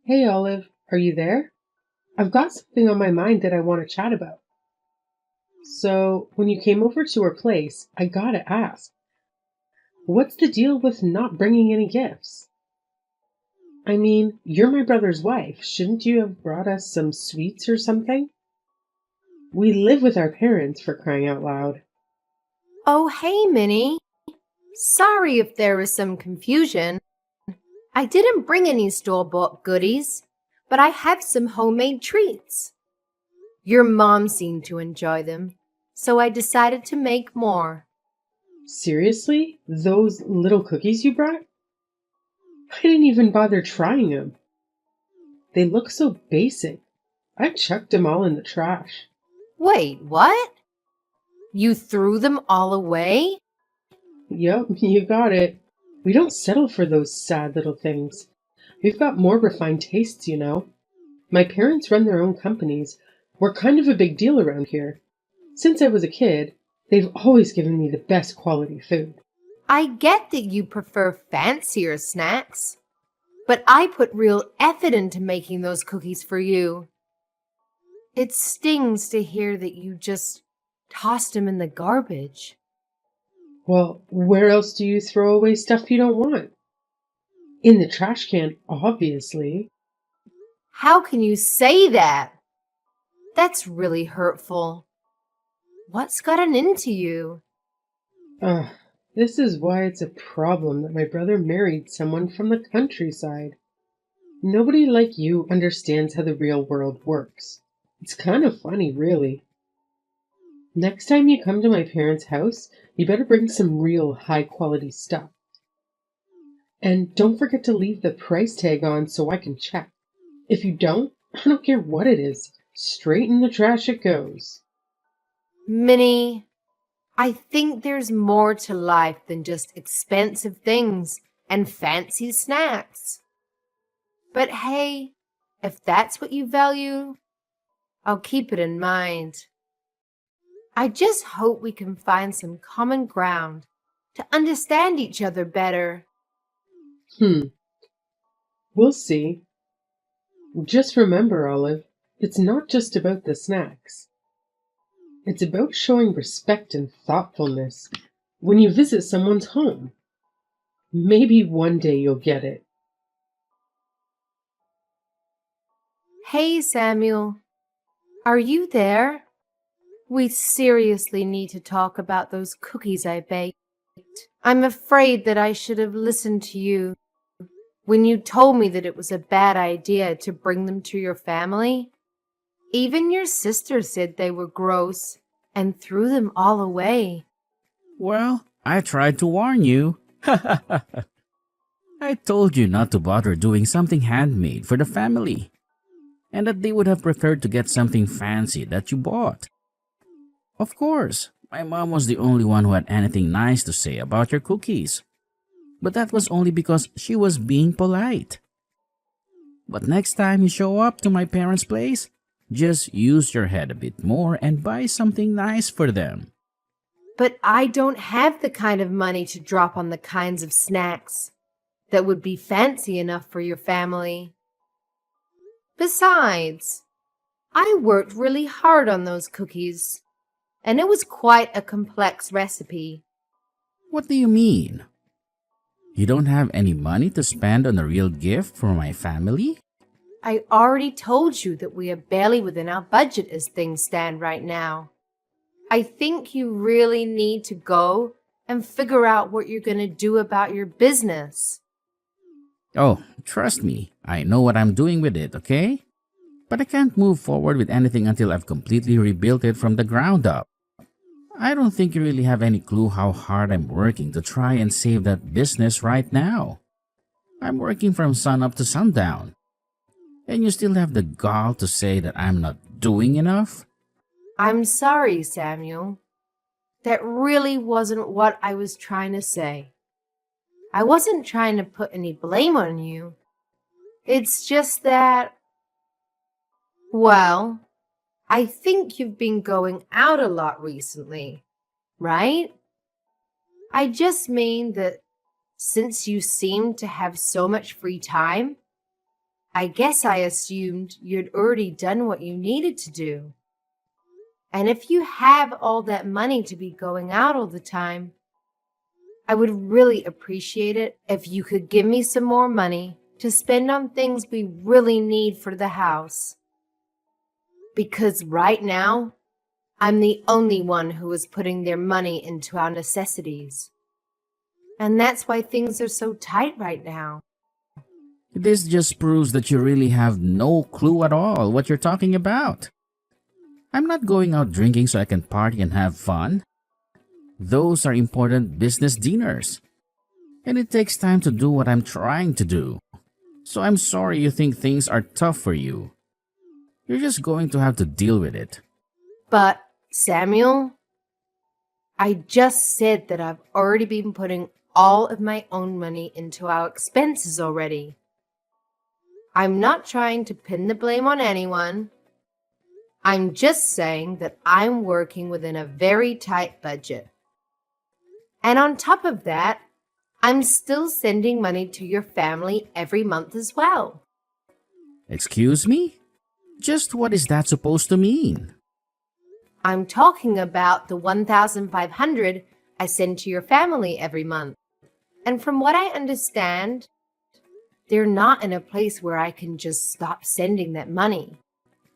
Hey Olive, are you there? I've got something on my mind that I want to chat about. So, when you came over to our place, I gotta ask, what's the deal with not bringing any gifts? I mean, you're my brother's wife. Shouldn't you have brought us some sweets or something? We live with our parents, for crying out loud. Oh, hey, Minnie. Sorry if there was some confusion. I didn't bring any store-bought goodies, but I have some homemade treats. Your mom seemed to enjoy them, so I decided to make more. Seriously? Those little cookies you brought? I didn't even bother trying them. They look so basic. I chucked them all in the trash. Wait, what? You threw them all away? Yep, you got it. We don't settle for those sad little things. We've got more refined tastes, you know. My parents run their own companies. We're kind of a big deal around here. Since I was a kid, they've always given me the best quality food. I get that you prefer fancier snacks, but I put real effort into making those cookies for you. It stings to hear that you just tossed them in the garbage. Well, where else do you throw away stuff you don't want? In the trash can, obviously. How can you say that? That's really hurtful. What's gotten into you? Ugh, this is why it's a problem that my brother married someone from the countryside. Nobody like you understands how the real world works. It's kind of funny, really. Next time you come to my parents' house, you better bring some real high quality stuff. And don't forget to leave the price tag on so I can check. If you don't, I don't care what it is. Straight in the trash it goes. Minnie, I think there's more to life than just expensive things and fancy snacks. But hey, if that's what you value, I'll keep it in mind. I just hope we can find some common ground to understand each other better. Hmm, we'll see. Just remember, Olive, it's not just about the snacks. It's about showing respect and thoughtfulness when you visit someone's home. Maybe one day you'll get it. Hey, Samuel, are you there? We seriously need to talk about those cookies I baked. I'm afraid that I should have listened to you when you told me that it was a bad idea to bring them to your family. Even your sister said they were gross and threw them all away. Well, I tried to warn you. I told you not to bother doing something handmade for the family, and that they would have preferred to get something fancy that you bought. Of course, my mom was the only one who had anything nice to say about your cookies, but that was only because she was being polite. But next time you show up to my parents' place, just use your head a bit more and buy something nice for them. But I don't have the kind of money to drop on the kinds of snacks that would be fancy enough for your family. Besides, I worked really hard on those cookies, and it was quite a complex recipe. What do you mean? You don't have any money to spend on a real gift for my family? I already told you that we are barely within our budget as things stand right now. I think you really need to go and figure out what you're going to do about your business. Oh, trust me, I know what I'm doing with it, okay? But I can't move forward with anything until I've completely rebuilt it from the ground up. I don't think you really have any clue how hard I'm working to try and save that business right now. I'm working from sun up to sundown. And you still have the gall to say that I'm not doing enough? I'm sorry, Samuel. That really wasn't what I was trying to say. I wasn't trying to put any blame on you. It's just that, well, I think you've been going out a lot recently, right? I just mean that since you seem to have so much free time, I guess I assumed you'd already done what you needed to do. And if you have all that money to be going out all the time, I would really appreciate it if you could give me some more money to spend on things we really need for the house. Because right now, I'm the only one who is putting their money into our necessities. And that's why things are so tight right now. This just proves that you really have no clue at all what you're talking about. I'm not going out drinking so I can party and have fun. Those are important business dinners. And it takes time to do what I'm trying to do. So I'm sorry you think things are tough for you. You're just going to have to deal with it. But, Samuel, I just said that I've already been putting all of my own money into our expenses already. I'm not trying to pin the blame on anyone. I'm just saying that I'm working within a very tight budget. And on top of that, I'm still sending money to your family every month as well. Excuse me? Just what is that supposed to mean? I'm talking about the $1,500 I send to your family every month. And from what I understand, they're not in a place where I can just stop sending that money.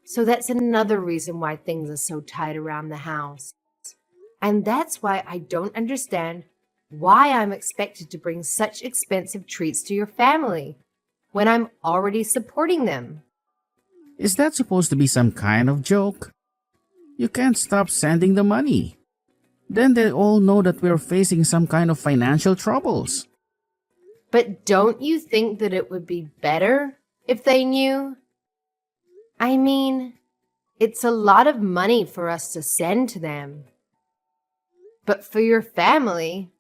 So that's another reason why things are so tight around the house. And that's why I don't understand why I'm expected to bring such expensive treats to your family when I'm already supporting them. Is that supposed to be some kind of joke? You can't stop sending the money. Then they all know that we're facing some kind of financial troubles. But don't you think that it would be better if they knew? I mean, it's a lot of money for us to send to them. But for your family,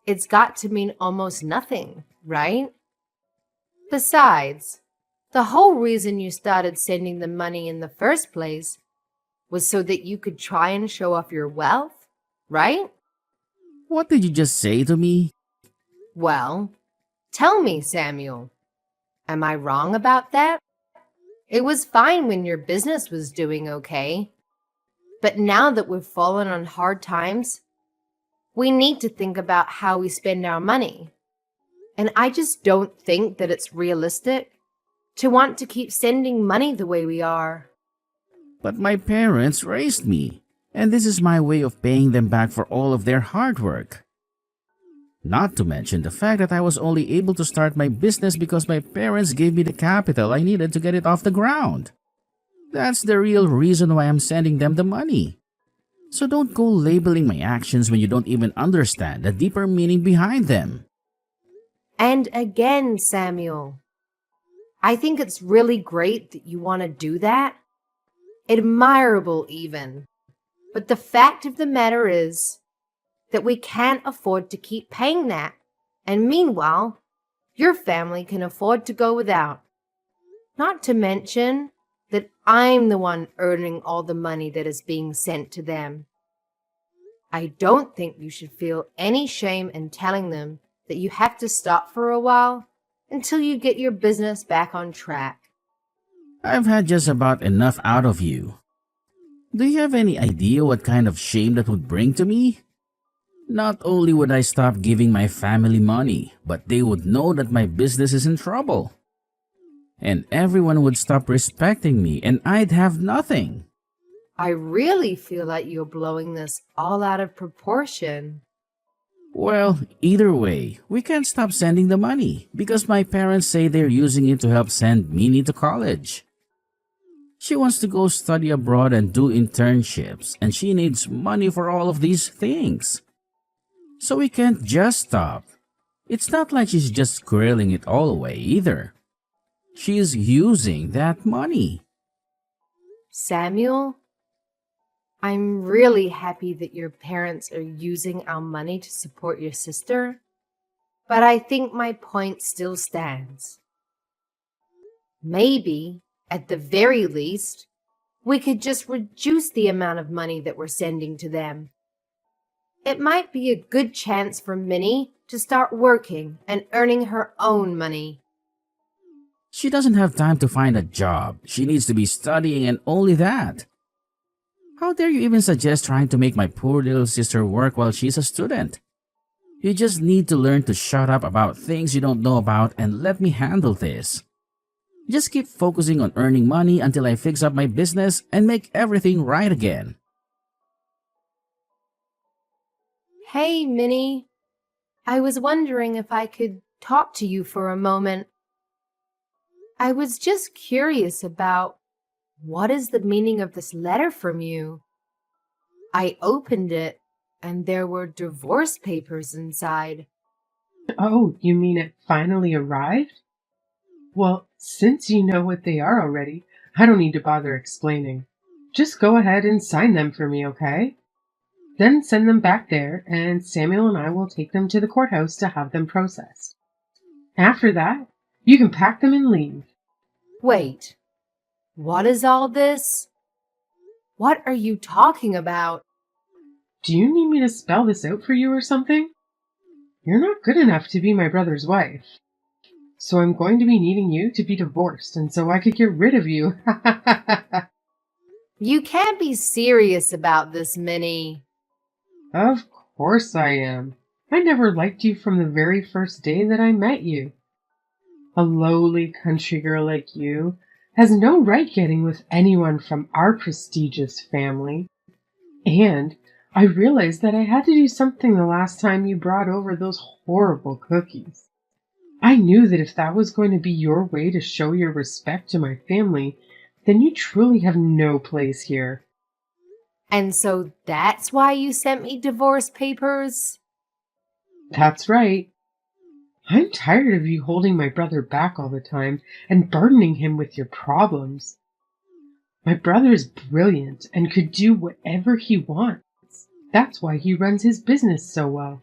it's got to mean almost nothing, right? Besides, the whole reason you started sending the money in the first place was so that you could try and show off your wealth, right? What did you just say to me? Well, tell me, Samuel, am I wrong about that? It was fine when your business was doing okay. But now that we've fallen on hard times, we need to think about how we spend our money. And I just don't think that it's realistic to want to keep sending money the way we are. But my parents raised me, and this is my way of paying them back for all of their hard work. Not to mention the fact that I was only able to start my business because my parents gave me the capital I needed to get it off the ground. That's the real reason why I'm sending them the money. So don't go labeling my actions when you don't even understand the deeper meaning behind them. And again, Samuel, I think it's really great that you want to do that. Admirable even. But the fact of the matter is that we can't afford to keep paying that. And meanwhile, your family can afford to go without. Not to mention that I'm the one earning all the money that is being sent to them. I don't think you should feel any shame in telling them that you have to stop for a while until you get your business back on track. I've had just about enough out of you. Do you have any idea what kind of shame that would bring to me? Not only would I stop giving my family money, but they would know that my business is in trouble. And everyone would stop respecting me and I'd have nothing. I really feel like you're blowing this all out of proportion. Well, either way, we can't stop sending the money because my parents say they're using it to help send Minnie to college. She wants to go study abroad and do internships, and she needs money for all of these things. So we can't just stop. It's not like she's just squirreling it all away either. She's using that money. Samuel, I'm really happy that your parents are using our money to support your sister, but I think my point still stands. Maybe, at the very least, we could just reduce the amount of money that we're sending to them. It might be a good chance for Minnie to start working and earning her own money. She doesn't have time to find a job. She needs to be studying and only that. How dare you even suggest trying to make my poor little sister work while she's a student? You just need to learn to shut up about things you don't know about and let me handle this. Just keep focusing on earning money until I fix up my business and make everything right again. Hey, Minnie. I was wondering if I could talk to you for a moment. I was just curious about what is the meaning of this letter from you? I opened it and there were divorce papers inside. Oh, you mean it finally arrived? Well, since you know what they are already, I don't need to bother explaining. Just go ahead and sign them for me, okay? Then send them back there, and Samuel and I will take them to the courthouse to have them processed. After that, you can pack them and leave. Wait, what is all this? What are you talking about? Do you need me to spell this out for you or something? You're not good enough to be my brother's wife. So I'm going to be needing you to be divorced, and so I could get rid of you. You can't be serious about this, Minnie. Of course I am. I never liked you from the very first day that I met you. A lowly country girl like you has no right getting with anyone from our prestigious family. And I realized that I had to do something the last time you brought over those horrible cookies. I knew that if that was going to be your way to show your respect to my family, then you truly have no place here. And so that's why you sent me divorce papers? That's right. I'm tired of you holding my brother back all the time and burdening him with your problems. My brother is brilliant and could do whatever he wants. That's why he runs his business so well.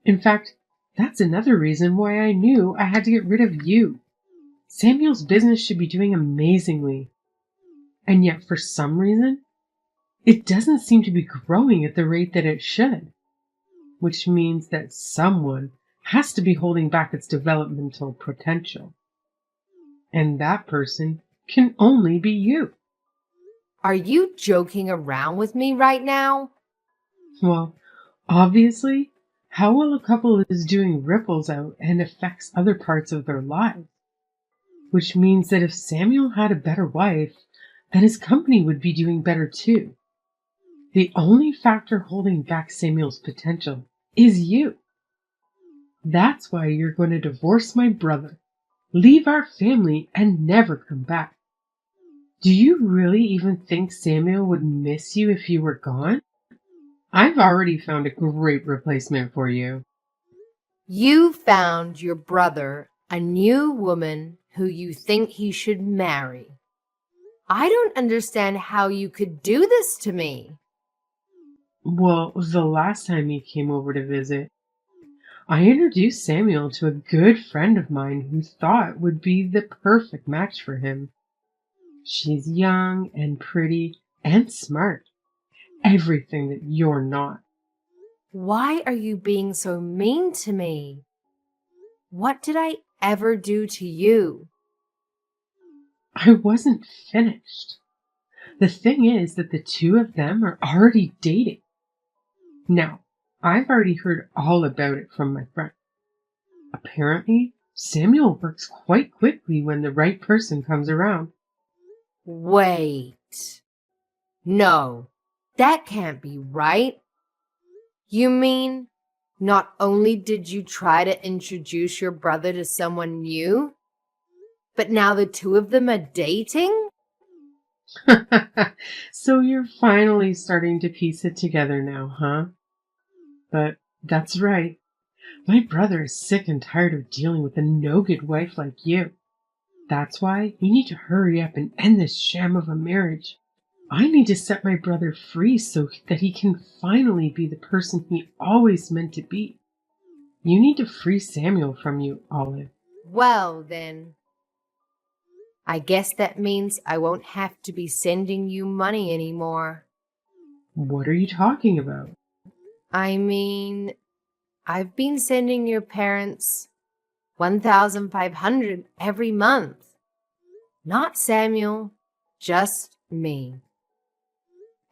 In fact, that's another reason why I knew I had to get rid of you. Samuel's business should be doing amazingly. And yet, for some reason, it doesn't seem to be growing at the rate that it should. Which means that someone has to be holding back its developmental potential. And that person can only be you. Are you joking around with me right now? Well, obviously, how well a couple is doing ripples out and affects other parts of their lives. Which means that if Samuel had a better wife, then his company would be doing better too. The only factor holding back Samuel's potential is you. That's why you're going to divorce my brother, leave our family, and never come back. Do you really even think Samuel would miss you if you were gone? I've already found a great replacement for you. You found your brother a new woman who you think he should marry. I don't understand how you could do this to me. Well, the last time he came over to visit, I introduced Samuel to a good friend of mine who thought would be the perfect match for him. She's young and pretty and smart. Everything that you're not. Why are you being so mean to me? What did I ever do to you? I wasn't finished. The thing is that the two of them are already dating. Now, I've already heard all about it from my friend. Apparently, Samuel works quite quickly when the right person comes around. Wait. No, that can't be right. You mean not only did you try to introduce your brother to someone new, but now the two of them are dating? So you're finally starting to piece it together now, huh? But that's right. My brother is sick and tired of dealing with a no-good wife like you. That's why you need to hurry up and end this sham of a marriage. I need to set my brother free so that he can finally be the person he always meant to be. You need to free Samuel from you, Olive. Well, then, I guess that means I won't have to be sending you money anymore. What are you talking about? I mean, I've been sending your parents $1,500 every month. Not Samuel, just me.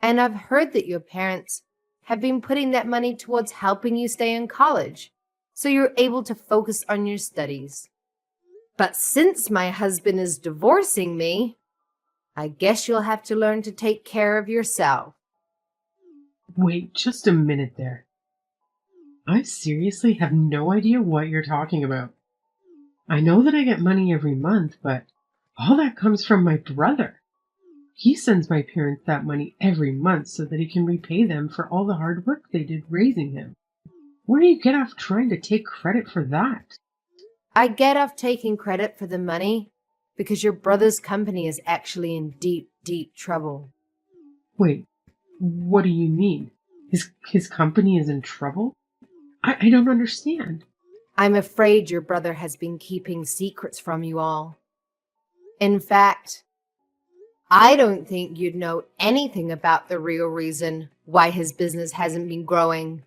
And I've heard that your parents have been putting that money towards helping you stay in college, so you're able to focus on your studies. But since my husband is divorcing me, I guess you'll have to learn to take care of yourself. Wait just a minute there. I seriously have no idea what you're talking about. I know that I get money every month, but all that comes from my brother. He sends my parents that money every month so that he can repay them for all the hard work they did raising him. Where do you get off trying to take credit for that? I get off taking credit for the money because your brother's company is actually in deep, deep trouble. Wait, what do you mean? His company is in trouble? I don't understand. I'm afraid your brother has been keeping secrets from you all. In fact, I don't think you'd know anything about the real reason why his business hasn't been growing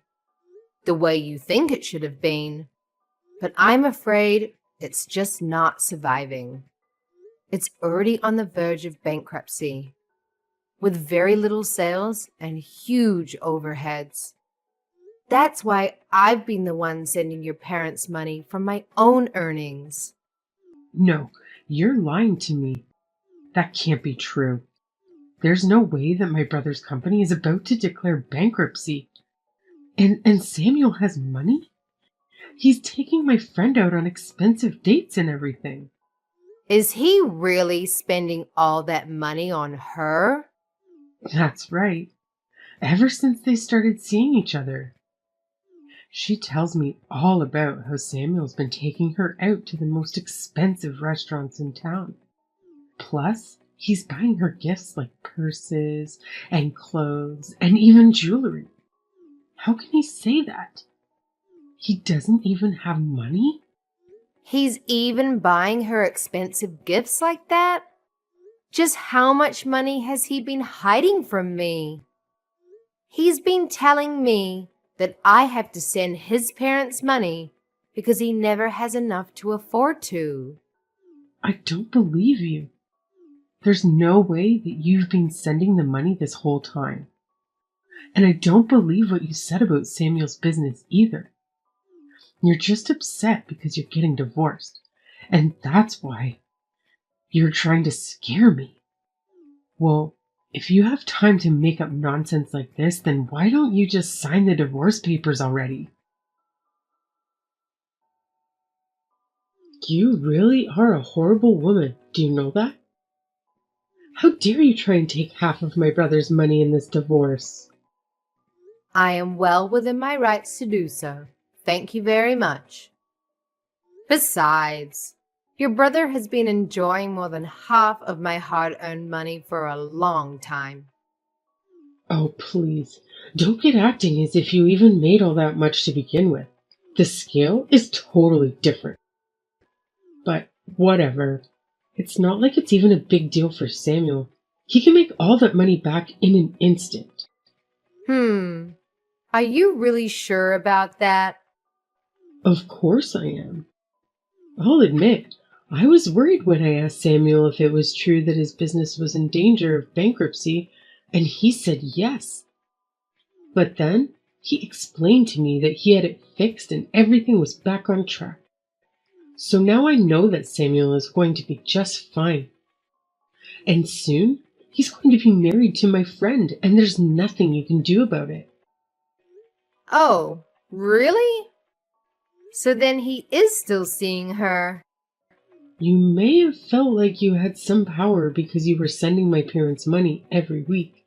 the way you think it should have been. But I'm afraid it's just not surviving. It's already on the verge of bankruptcy, with very little sales and huge overheads. That's why I've been the one sending your parents money from my own earnings. No, you're lying to me. That can't be true. There's no way that my brother's company is about to declare bankruptcy. And Samuel has money? He's taking my friend out on expensive dates and everything. Is he really spending all that money on her? That's right. Ever since they started seeing each other. She tells me all about how Samuel's been taking her out to the most expensive restaurants in town. Plus, he's buying her gifts like purses and clothes and even jewelry. How can he say that? He doesn't even have money? He's even buying her expensive gifts like that? Just how much money has he been hiding from me? He's been telling me that I have to send his parents money because he never has enough to afford to. I don't believe you. There's no way that you've been sending the money this whole time. And I don't believe what you said about Samuel's business either. You're just upset because you're getting divorced. And that's why you're trying to scare me. Well, if you have time to make up nonsense like this, then why don't you just sign the divorce papers already? You really are a horrible woman. Do you know that? How dare you try and take half of my brother's money in this divorce? I am well within my rights to do so. Thank you very much. Besides, your brother has been enjoying more than half of my hard-earned money for a long time. Oh, please, don't get acting as if you even made all that much to begin with. The scale is totally different. But whatever. It's not like it's even a big deal for Samuel. He can make all that money back in an instant. Are you really sure about that? Of course I am. I'll admit, I was worried when I asked Samuel if it was true that his business was in danger of bankruptcy, and he said yes. But then he explained to me that he had it fixed and everything was back on track. So now I know that Samuel is going to be just fine. And soon, he's going to be married to my friend, and there's nothing you can do about it. Oh, really? So then he is still seeing her. You may have felt like you had some power because you were sending my parents money every week.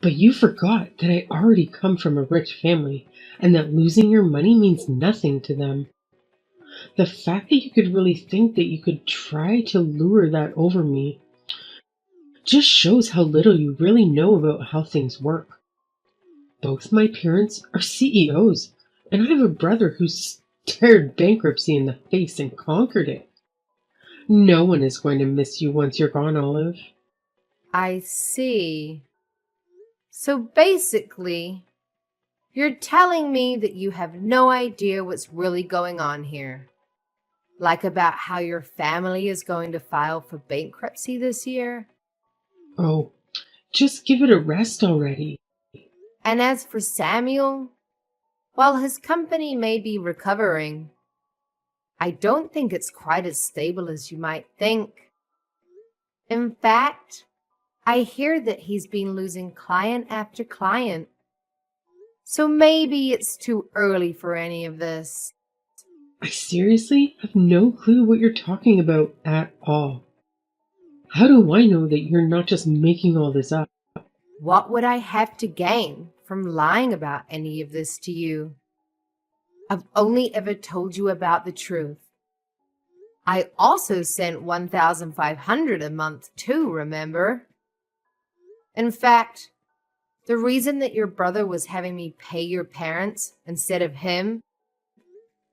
But you forgot that I already come from a rich family, and that losing your money means nothing to them. The fact that you could really think that you could try to lure that over me just shows how little you really know about how things work. Both my parents are CEOs, and I have a brother who stared bankruptcy in the face and conquered it. No one is going to miss you once you're gone, Olive. I see. So basically, you're telling me that you have no idea what's really going on here. Like about how your family is going to file for bankruptcy this year? Oh, just give it a rest already. And as for Samuel, while his company may be recovering, I don't think it's quite as stable as you might think. In fact, I hear that he's been losing client after client. So maybe it's too early for any of this. I seriously have no clue what you're talking about at all. How do I know that you're not just making all this up? What would I have to gain from lying about any of this to you? I've only ever told you about the truth. I also sent 1,500 a month too, remember? In fact, the reason that your brother was having me pay your parents instead of him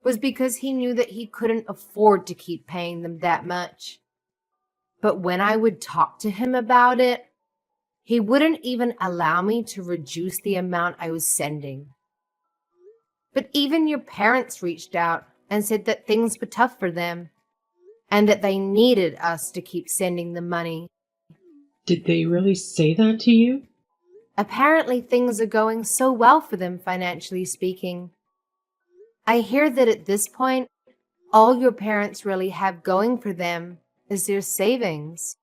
was because he knew that he couldn't afford to keep paying them that much. But when I would talk to him about it, he wouldn't even allow me to reduce the amount I was sending. But even your parents reached out and said that things were tough for them and that they needed us to keep sending them money. Did they really say that to you? Apparently things are going so well for them financially speaking. I hear that at this point, all your parents really have going for them is their savings.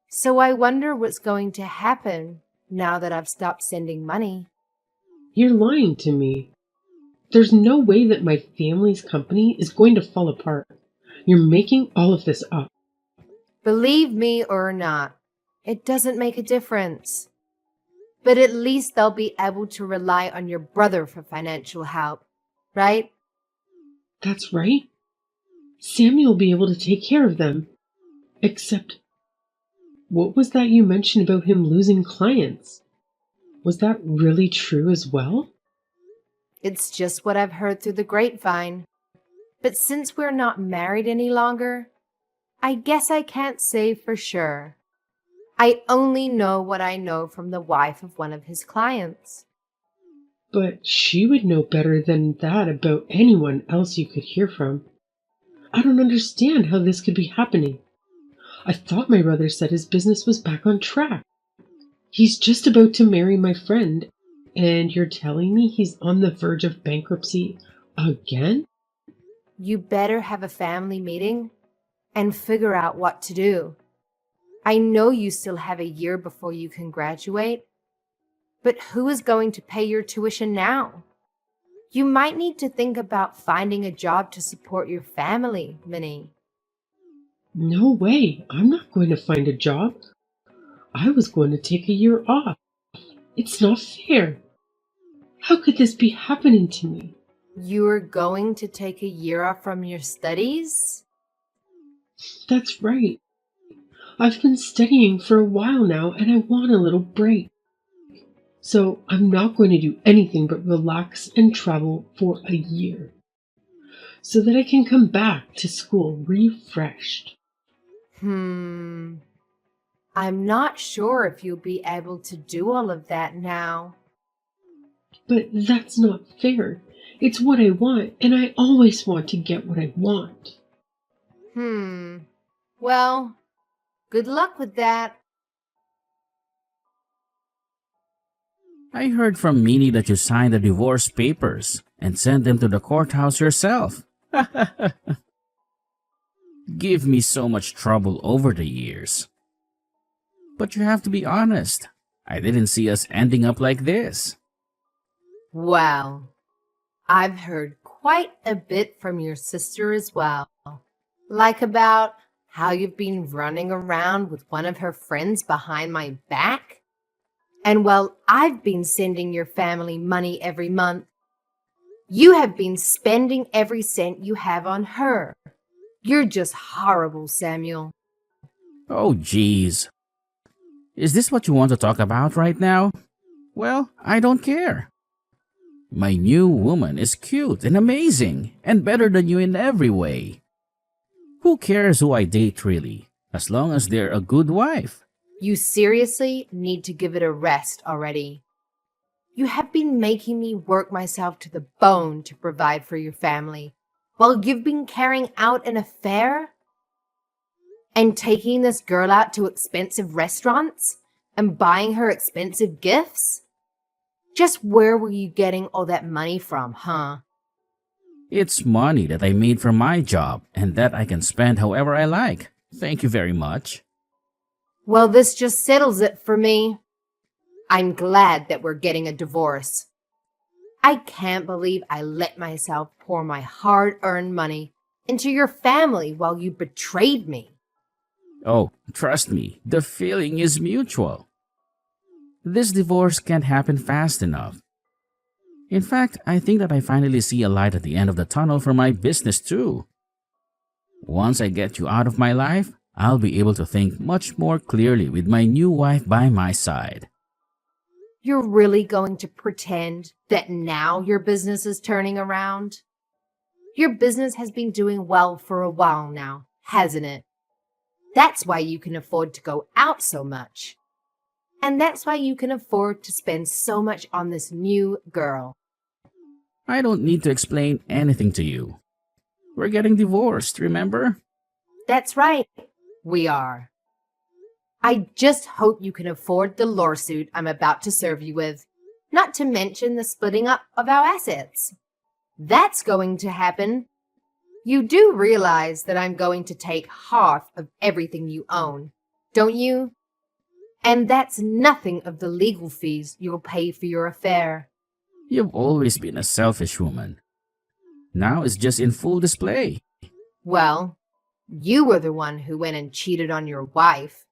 So I wonder what's going to happen now that I've stopped sending money. You're lying to me. There's no way that my family's company is going to fall apart. You're making all of this up. Believe me or not, it doesn't make a difference. But at least they'll be able to rely on your brother for financial help, right? That's right. Sammy will be able to take care of them. Except, what was that you mentioned about him losing clients? Was that really true as well? It's just what I've heard through the grapevine. But since we're not married any longer, I guess I can't say for sure. I only know what I know from the wife of one of his clients. But she would know better than that about anyone else you could hear from. I don't understand how this could be happening. I thought my brother said his business was back on track. He's just about to marry my friend, and you're telling me he's on the verge of bankruptcy again? You better have a family meeting and figure out what to do. I know you still have a year before you can graduate, but who is going to pay your tuition now? You might need to think about finding a job to support your family, Minnie. No way. I'm not going to find a job. I was going to take a year off. It's not fair. How could this be happening to me? You're going to take a year off from your studies? That's right. I've been studying for a while now and I want a little break. So I'm not going to do anything but relax and travel for a year so that I can come back to school refreshed. I'm not sure if you'll be able to do all of that now. But that's not fair. It's what I want, and I always want to get what I want. Well, good luck with that. I heard from Minnie that you signed the divorce papers and sent them to the courthouse yourself. Give me so much trouble over the years. But you have to be honest. I didn't see us ending up like this. Well, I've heard quite a bit from your sister as well. Like about how you've been running around with one of her friends behind my back. And while I've been sending your family money every month, you have been spending every cent you have on her. You're just horrible, Samuel. Oh, geez. Is this what you want to talk about right now? Well, I don't care. My new woman is cute and amazing and better than you in every way. Who cares who I date really, as long as they're a good wife? You seriously need to give it a rest already. You have been making me work myself to the bone to provide for your family, while you've been carrying out an affair and taking this girl out to expensive restaurants and buying her expensive gifts? Just where were you getting all that money from, huh? It's money that I made from my job and that I can spend however I like. Thank you very much. Well, this just settles it for me. I'm glad that we're getting a divorce. I can't believe I let myself pour my hard-earned money into your family while you betrayed me. Oh, trust me, the feeling is mutual. This divorce can't happen fast enough. In fact, I think that I finally see a light at the end of the tunnel for my business too. Once I get you out of my life, I'll be able to think much more clearly with my new wife by my side. You're really going to pretend that now your business is turning around? Your business has been doing well for a while now, hasn't it? That's why you can afford to go out so much. And that's why you can afford to spend so much on this new girl. I don't need to explain anything to you. We're getting divorced, remember? That's right, we are. I just hope you can afford the lawsuit I'm about to serve you with, not to mention the splitting up of our assets. That's going to happen. You do realize that I'm going to take half of everything you own, don't you? And that's nothing of the legal fees you'll pay for your affair. You've always been a selfish woman. Now it's just in full display. Well, you were the one who went and cheated on your wife.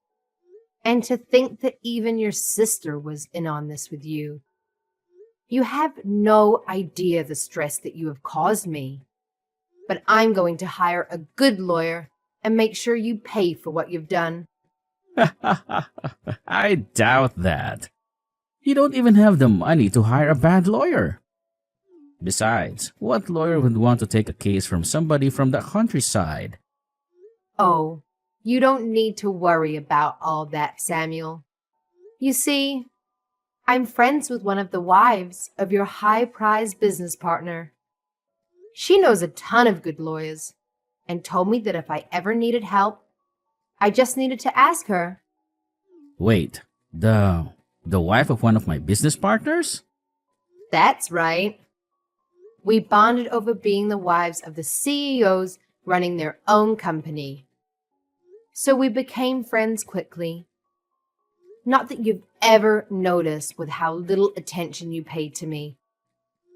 And to think that even your sister was in on this with you. You have no idea the stress that you have caused me. But I'm going to hire a good lawyer and make sure you pay for what you've done. I doubt that. You don't even have the money to hire a bad lawyer. Besides, what lawyer would want to take a case from somebody from the countryside? Oh, you don't need to worry about all that, Samuel. You see, I'm friends with one of the wives of your high-priced business partner. She knows a ton of good lawyers and told me that if I ever needed help, I just needed to ask her. Wait, the wife of one of my business partners? That's right. We bonded over being the wives of the CEOs running their own company. So we became friends quickly. Not that you've ever noticed with how little attention you paid to me.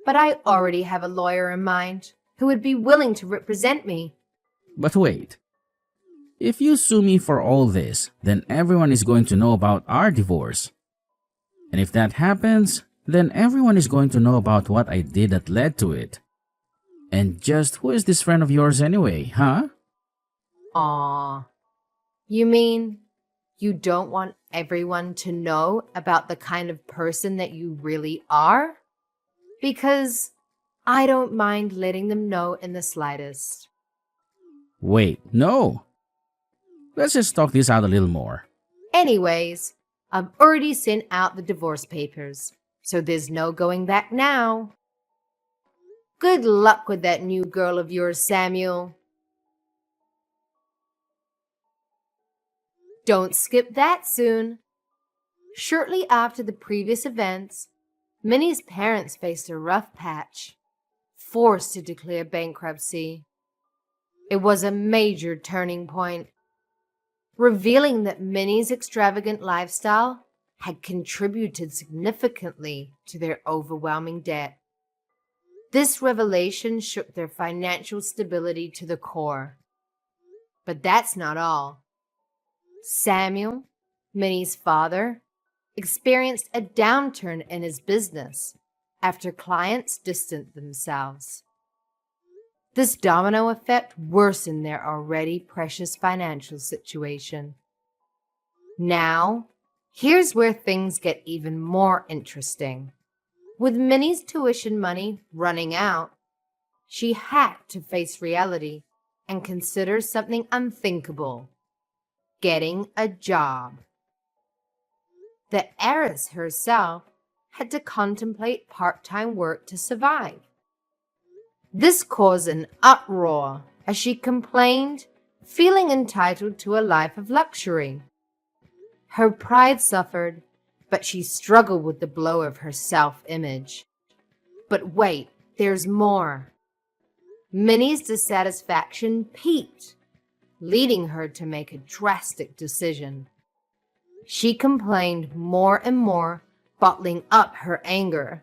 But I already have a lawyer in mind who would be willing to represent me. But wait. If you sue me for all this, then everyone is going to know about our divorce. And if that happens, then everyone is going to know about what I did that led to it. And just who is this friend of yours anyway, huh? Aw. You mean you don't want everyone to know about the kind of person that you really are? Because I don't mind letting them know in the slightest. Wait, no. Let's just talk this out a little more. Anyways, I've already sent out the divorce papers, so there's no going back now. Good luck with that new girl of yours, Samuel. Don't skip that soon. Shortly after the previous events, Minnie's parents faced a rough patch, forced to declare bankruptcy. It was a major turning point, revealing that Minnie's extravagant lifestyle had contributed significantly to their overwhelming debt. This revelation shook their financial stability to the core. But that's not all. Samuel, Minnie's father, experienced a downturn in his business after clients distanced themselves. This domino effect worsened their already precious financial situation. Now, here's where things get even more interesting. With Minnie's tuition money running out, she had to face reality and consider something unthinkable: getting a job. The heiress herself had to contemplate part-time work to survive. This caused an uproar as she complained, feeling entitled to a life of luxury. Her pride suffered, but she struggled with the blow of her self-image. But wait, there's more. Minnie's dissatisfaction peaked, leading her to make a drastic decision. She complained more and more, bottling up her anger.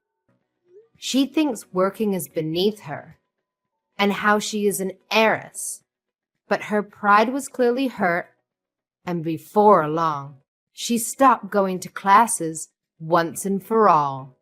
She thinks working is beneath her, and how she is an heiress. But her pride was clearly hurt, and before long, she stopped going to classes once and for all.